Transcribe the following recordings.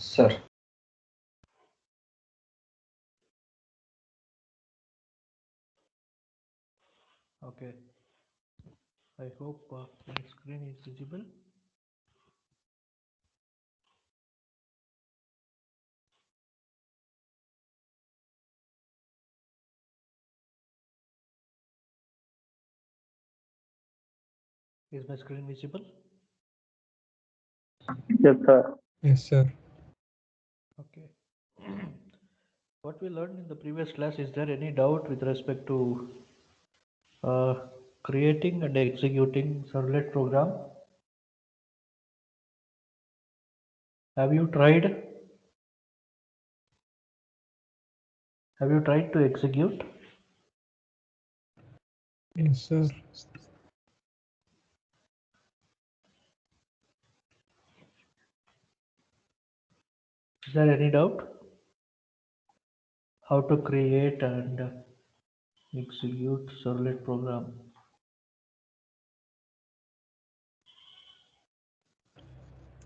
Sir. Okay, I hope my screen is visible. Is my screen visible? Yes, sir. Yes, sir. Okay. What we learned in the previous class, is there any doubt with respect to uh, creating and executing servlet program? Have you tried? Have you tried to execute? Yes, sir. Is there any doubt? How to create and execute servlet program?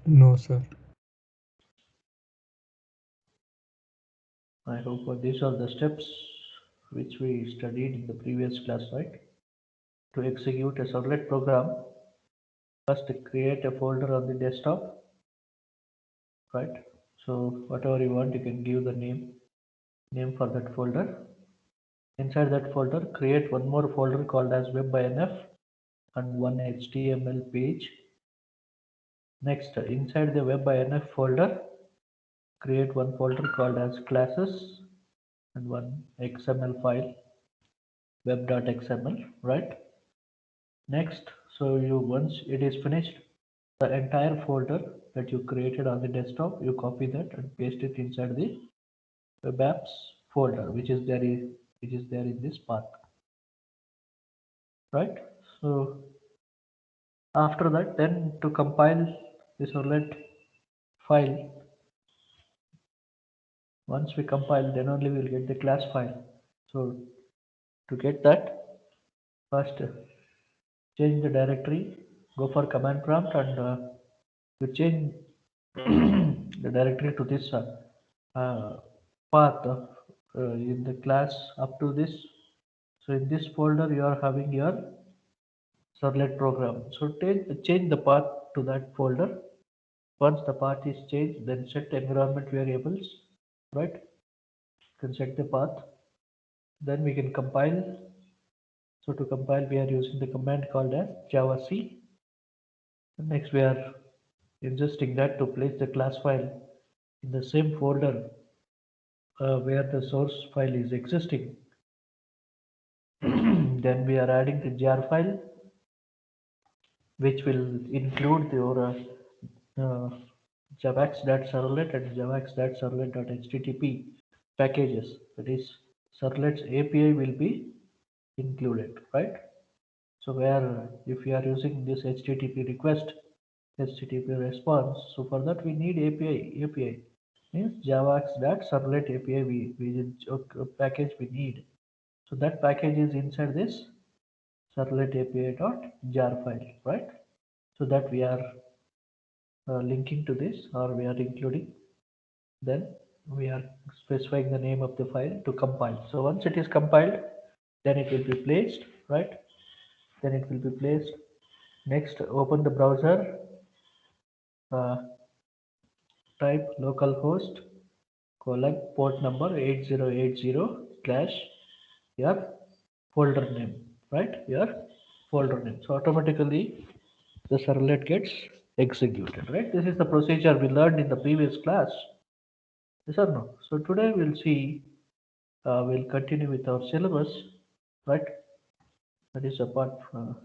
No, sir. I hope these are the steps which we studied in the previous class, right? To execute a servlet program, first create a folder on the desktop, right? So whatever you want, you can give the name for that folder. Inside that folder, create one more folder called as web.inf and one HTML page. Next, inside the web.inf folder, create one folder called as classes and one XML file, web.xml, right? Next, so you once it is finished, the entire folder that you created on the desktop, you copy that and paste it inside the web apps folder, which is there in this path, right? So after that, then to compile the servlet file, once we compile, then only we'll get the class file. So to get that, first change the directory, go for command prompt, and you change the directory to this path in the class up to this. So in this folder, you are having your servlet program. So change the path to that folder. Once the path is changed, then set environment variables, right? You can set the path. Then we can compile. So to compile, we are using the command called as javac. Next, we are ingesting that to place the class file in the same folder where the source file is existing. Then we are adding the jar file, which will include your javax.servlet and javax.servlet.http packages. That is, servlet's API will be included, right? So where if you are using this HTTP request, HTTP response, so for that we need API. API means javax.servlet API package we need. So that package is inside this servlet API.jar file, right? So that we are linking to this, or we are including. Then we are specifying the name of the file to compile. So once it is compiled, then it will be placed, right? Then it will be placed. Next, open the browser, uh, type localhost colon port number 8080 slash your folder name, right? Your folder name. So automatically the servlet gets executed, right? This is the procedure we learned in the previous class. Yes or no? So today we'll see, we'll continue with our syllabus, right? That is apart from,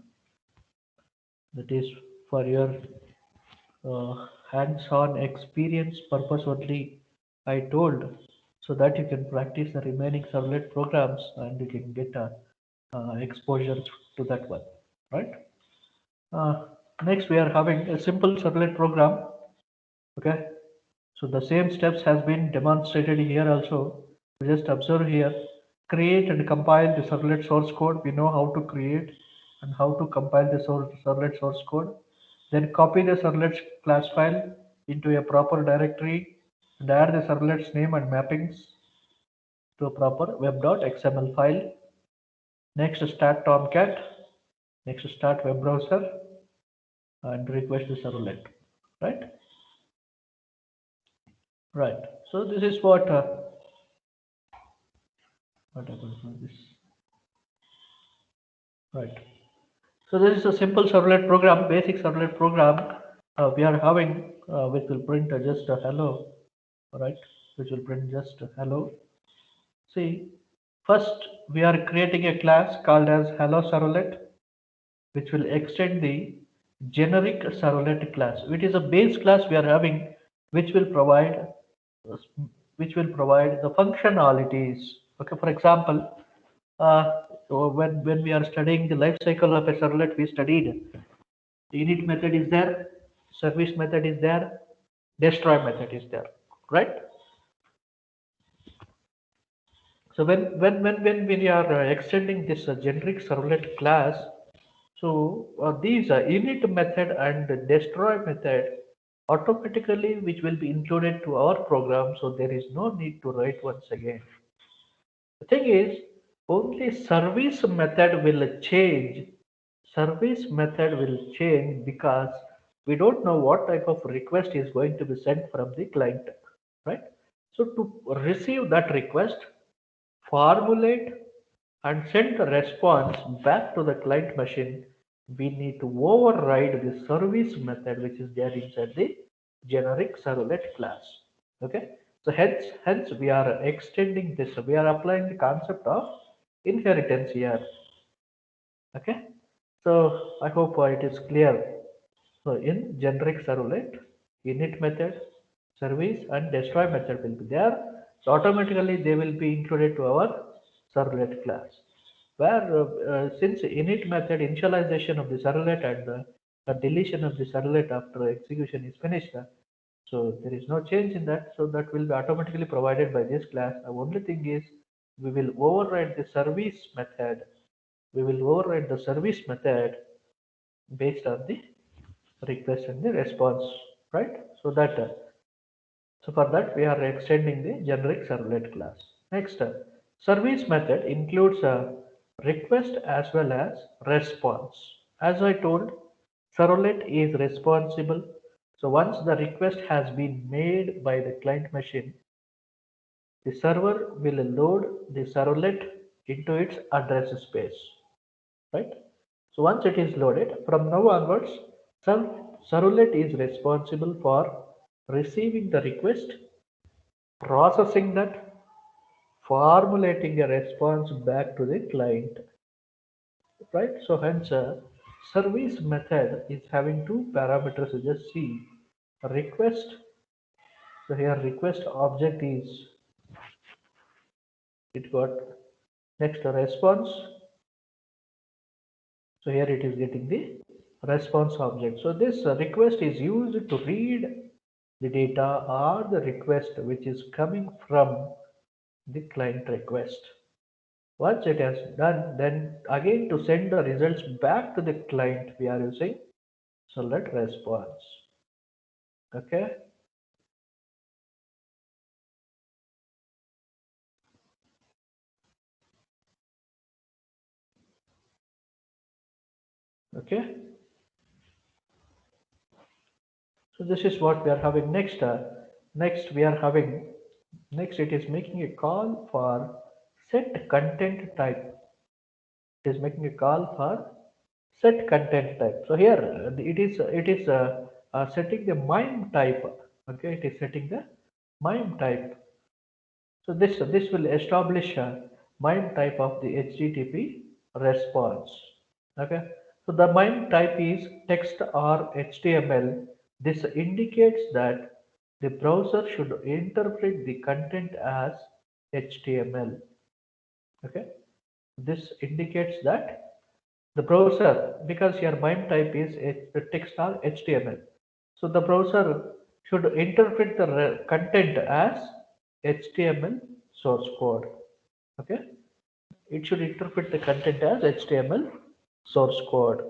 that is for your hands-on experience purpose only. I told, so that you can practice the remaining servlet programs and you can get exposure to that one, right? Uh, Next, we are having a simple servlet program. Okay, so the same steps has been demonstrated here also. Just observe here, create and compile the servlet source code. We know how to create and how to compile the servlet source code. Then copy the servlet class file into a proper directory. and add the servlet's name and mappings to a proper web.xml file. Next, start Tomcat. Next, start web browser and request the servlet. Right? Right. So this is what happens for this. Right. So this is a simple servlet program, basic servlet program we are having, which will print just a hello, right? Which will print just a hello. See, first we are creating a class called as hello servlet, which will extend the generic servlet class. It is a base class we are having, which will provide the functionalities. Okay, for example, when we are studying the life cycle of a servlet, we studied init method is there, service method is there, destroy method is there, right? So when we are extending this generic servlet class, so these init method and destroy method automatically which will be included to our program, so there is no need to write once again. The thing is, only service method will change. Service method will change because we don't know what type of request is going to be sent from the client, right? So to receive that request, formulate and send the response back to the client machine, we need to override the service method which is there inside the generic servlet class. Okay, so hence we are extending this. We are applying the concept of inheritance here. Okay, so I hope it is clear. So in generic servlet, init method, service and destroy method will be there. So automatically they will be included to our servlet class. Where since init method initialization of the servlet and deletion of the servlet after execution is finished, so there is no change in that. So that will be automatically provided by this class. The only thing is we will override the service method. We will override the service method based on the request and the response, right? So for that we are extending the generic servlet class. Next, service method includes a request as well as response. As I told, servlet is responsible. So once the request has been made by the client machine, the server will load the servlet into its address space, right? So once it is loaded, from now onwards, servlet is responsible for receiving the request, processing that, formulating a response back to the client, right? So hence, service method is having two parameters. You just see request. So here request object is it got next response. So here it is getting the response object. So this request is used to read the data or the request which is coming from the client request. Once it has done, then again to send the results back to the client, we are using select response. Okay. Okay. So this is what we are having next. Next we are having next it is making a call for set content type. It is making a call for set content type. So here it is setting the MIME type. Okay, it is setting the MIME type. So this will establish a MIME type of the HTTP response. Okay, so the MIME type is text or HTML. This indicates that the browser should interpret the content as HTML. Okay, this indicates that the browser, because your MIME type is a text or HTML, so the browser should interpret the content as HTML source code. Okay, it should interpret the content as HTML source code.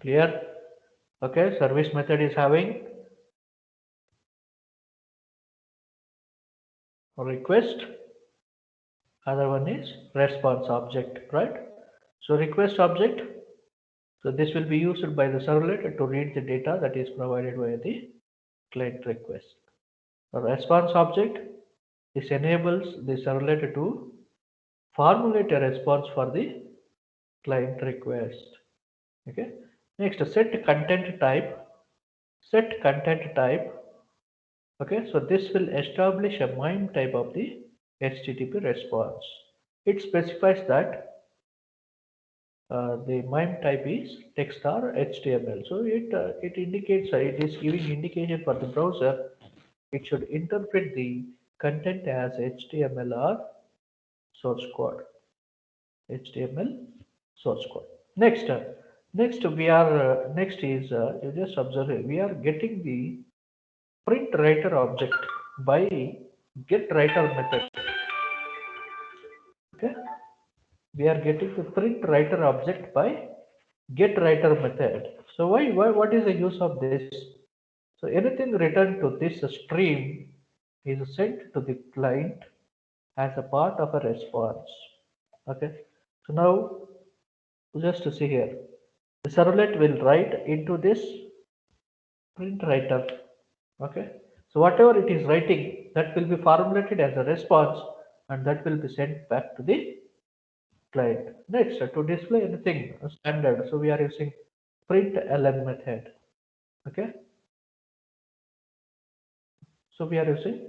Clear? Okay, service method is having request, other one is response object, right? So request object, so this will be used by the servlet to read the data that is provided by the client request. A response object, this enables the servlet to formulate a response for the client request. Okay. Next, set content type. Set content type. Okay. So this will establish a MIME type of the HTTP response. It specifies that the MIME type is text or HTML. So it indicates it is giving indication for the browser. It should interpret the content as HTML or source code. HTML source code. Next we are next is you just observe we are getting the print writer object by get writer method. Okay, we are getting the print writer object by get writer method. So why what is the use of this? So anything written to this stream is sent to the client as a part of a response. Okay, so now just to see here, the servlet will write into this print writer. Okay, so whatever it is writing, that will be formulated as a response, and that will be sent back to the client. Next, to display anything standard, so we are using print ln method. Okay, so we are using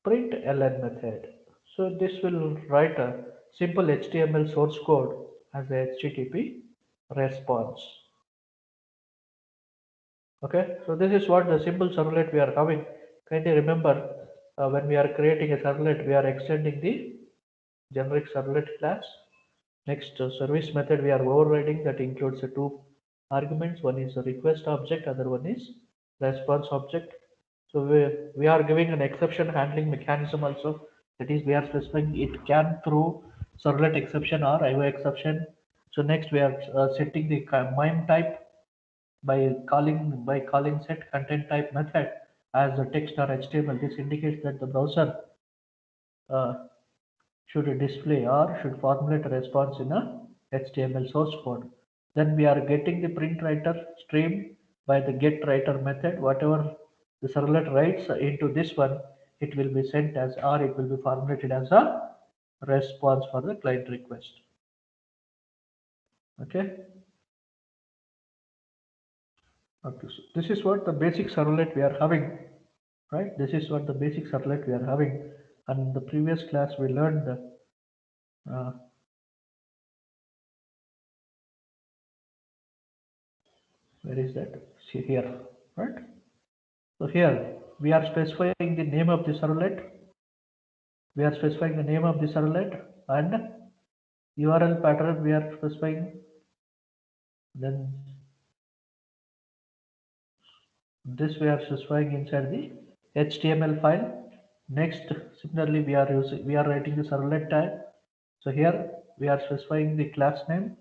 print ln method. So this will write a simple HTML source code as a HTTP response. Okay, so this is what the simple servlet we are having. Kindly remember, when we are creating a servlet, we are extending the generic servlet class. Next, service method we are overriding, that includes the two arguments. One is a request object, other one is response object. So we are giving an exception handling mechanism also. That is, we are specifying it can throw servlet exception or IO exception. So next we are setting the MIME type by calling set content type method as a text or HTML. This indicates that the browser uh, should display or should formulate a response in a HTML source code. Then we are getting the print writer stream by the get writer method. Whatever the servlet writes into this one, it will be sent as, or it will be formulated as a response for the client request. Okay. Okay. So this is what the basic servlet we are having, right? This is what the basic servlet we are having. And in the previous class we learned uh, where is that? See here, right? So here we are specifying the name of the servlet. We are specifying the name of the servlet and URL pattern we are specifying. Then this we are specifying inside the HTML file. Next, similarly we are writing the servlet tag. So here we are specifying the class name,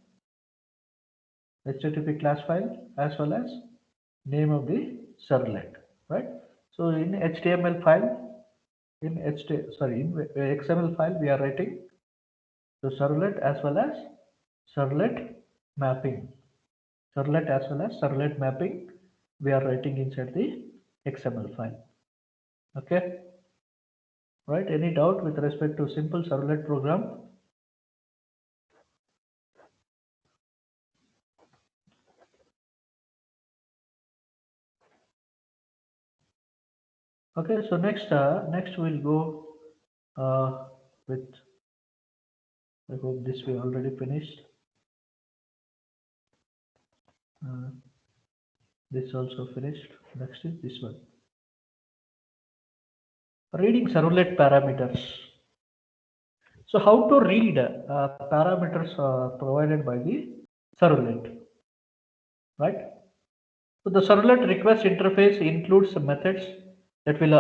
HTTP class file, as well as name of the servlet, right? So in HTML file, in XML file, we are writing the servlet as well as servlet mapping. Servlet as well as servlet mapping, we are writing inside the XML file. Okay, right? Any doubt with respect to simple servlet program? Okay, so next we'll go with. I hope this we already finished. This also finished. Next is this one. Reading servlet parameters. So how to read parameters provided by the servlet, right? So the servlet request interface includes methods that will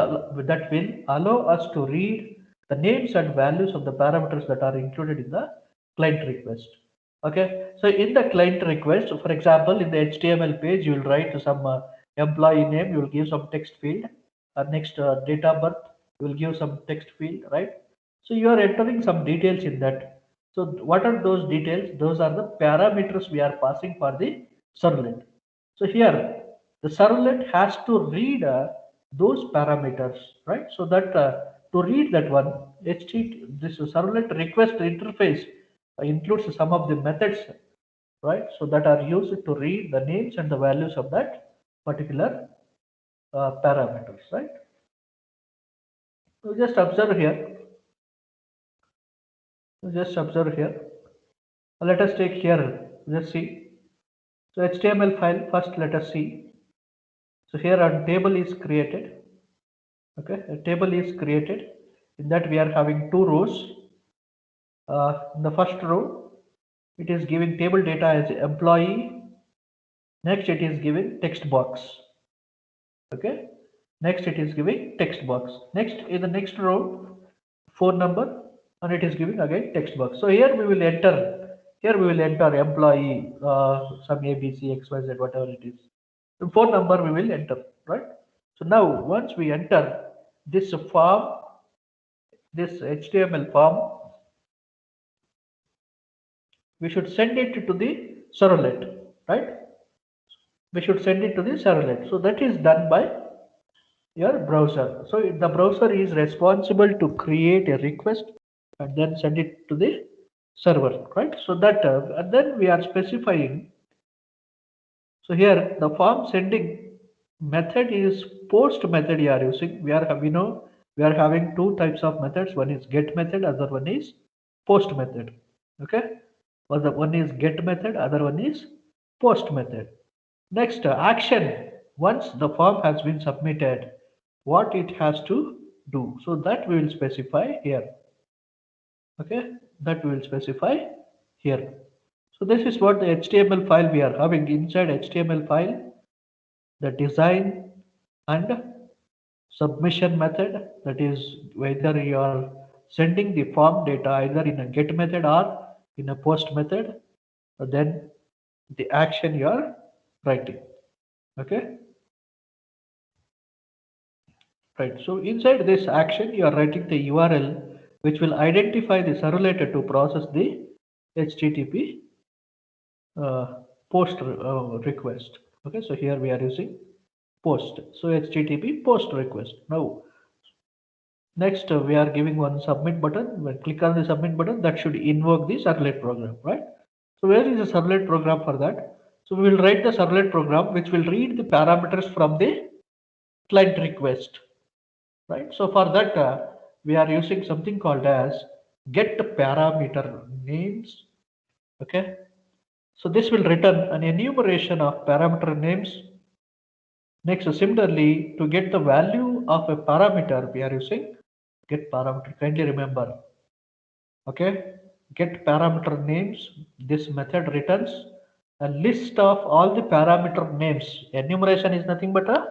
allow us to read the names and values of the parameters that are included in the client request. Okay, so in the client request, for example, in the HTML page, you will write some employee name, you will give some text field, next date of birth, You will give some text field, right? So you are entering some details in that. So what are those details? Those are the parameters we are passing for the servlet. So here the servlet has to read those parameters, right? So that to read that one, this servlet request interface includes some of the methods, right? So that are used to read the names and the values of that particular parameters, right? So just observe here. Just observe here. Let us take here. Let's see. So HTML file first. Let us see. So here a table is created. Okay, a table is created. In that we are having two rows. In the first row, it is giving table data as employee. Next, it is giving text box. Okay. Next, it is giving text box. Next, in the next row, phone number, and it is giving again text box. So here we will enter. Here we will enter employee, some ABC, XYZ, whatever it is. The phone number we will enter, right? So now once we enter this form, this HTML form, we should send it to the servlet, right? We should send it to the servlet. So that is done by your browser. So the browser is responsible to create a request and then send it to the server, right? So that and then we are specifying. So here the form sending method is post method you are using. We know we are having two types of methods. One is get method, other one is post method. Okay, well, the one is get method, other one is post method. Next, action. Once the form has been submitted, what it has to do. So that we will specify here. Okay, that we will specify here. So this is what the HTML file we are having. Inside HTML file, the design and submission method, that is whether you are sending the form data either in a get method or in a post method, then the action you are writing. Okay. Right. So inside this action, you are writing the URL which will identify the servlet to process the HTTP post request. Okay. So here we are using post. So HTTP post request. Now, next we are giving one submit button. When click on the submit button, that should invoke the servlet program, right? So where is the servlet program for that? So we will write the servlet program which will read the parameters from the client request, right? So for that we are using something called as get parameter names. Okay, so this will return an enumeration of parameter names. Next, similarly, to get the value of a parameter, we are using get parameter. Kindly remember. Okay, get parameter names. This method returns a list of all the parameter names. Enumeration is nothing but a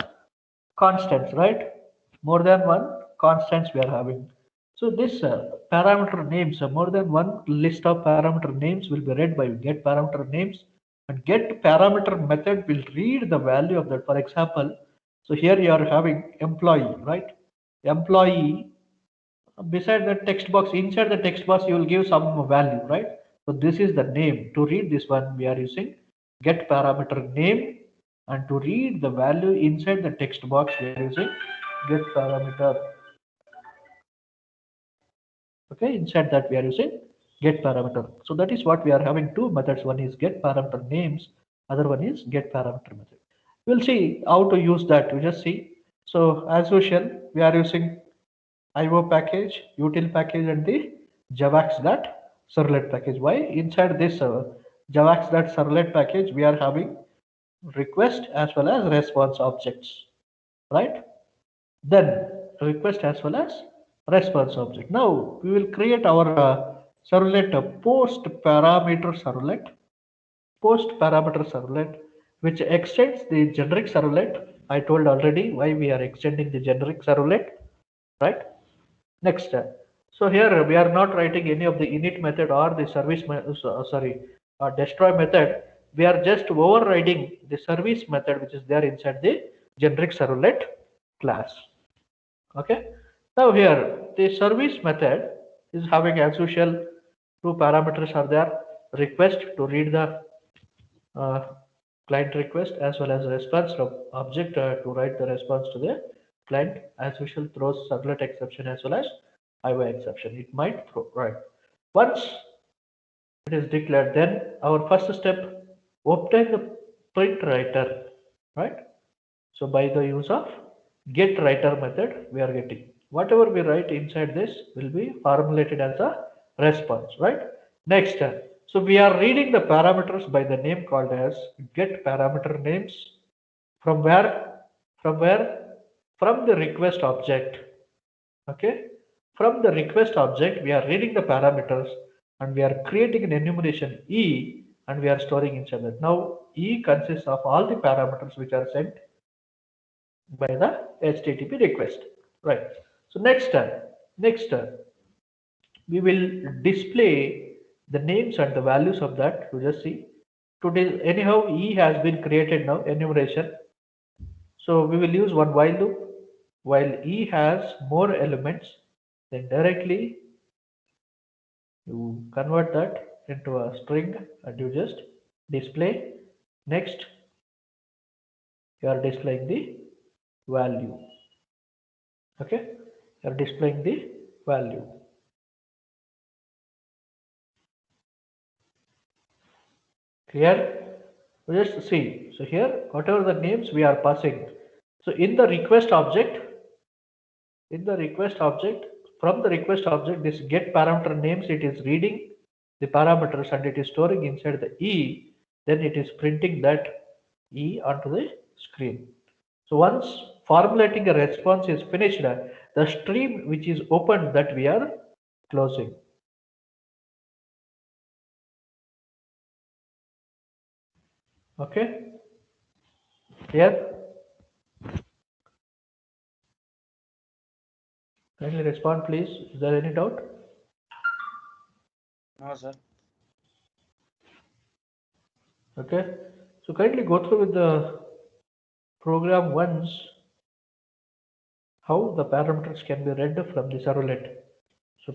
constants, right? More than one constants we are having. So this parameter names, more than one list of parameter names will be read by get parameter names, and get parameter method will read the value of that. For example, so here you are having employee, right? Employee, beside the text box, inside the text box you will give some value, right? So this is the name. To read this one we are using get parameter name, and to read the value inside the text box we are using get parameter. Okay, inside that we are using get parameter. So that is what we are having two methods. One is get parameter names, other one is get parameter method. We'll see how to use that. We just see. So as usual we are using IO package, util package, and the javax.servlet package. Why? Inside this javax.servlet package, we are having request as well as response objects, right? Then request as well as response object. Now we will create our servlet post parameter servlet, which extends the generic servlet. I told already why we are extending the generic servlet, right? Next, so here we are not writing any of the init method or the destroy method. We are just overriding the service method which is there inside the generic servlet class. Okay. Now here, the service method is having as usual two parameters are there. Request to read the uh, client request as well as response from object to write the response to the client. As usual, throws servlet exception as well as IO exception. It might throw, right. Once it is declared, then our first step, obtain the print writer, right? So by the use of get writer method, we are getting whatever we write inside this will be formulated as a response, right? Next, so we are reading the parameters by the name called as get parameter names from where, from where, from the request object. Okay, from the request object, we are reading the parameters and we are creating an enumeration E and we are storing inside that. Now, E consists of all the parameters which are sent by the HTTP request, right? So next, we will display the names and the values of that. You just see. Today, anyhow, E has been created now, enumeration. So we will use one while loop. While E has more elements, then directly you convert that into a string and you just display. Next, you are displaying the value. Okay, you are displaying the value. Here, just see. So here, whatever the names we are passing. So in the request object, in the request object, from the request object, this get parameter names, it is reading the parameters and it is storing inside the E. Then it is printing that E onto the screen. So once formulating a response is finished, the stream which is open that we are closing. Okay. Here, kindly respond, please. Is there any doubt? No, sir. Okay. So kindly go through with the program once how the parameters can be read from the servlet. So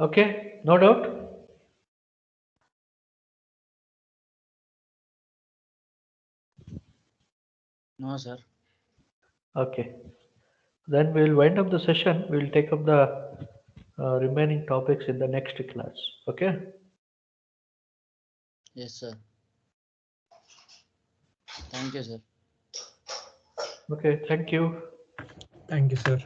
okay, no doubt. No, sir. Okay. Then we'll wind up the session. We'll take up the remaining topics in the next class. Okay. Yes, sir. Thank you, sir. Okay. Thank you. Thank you, sir.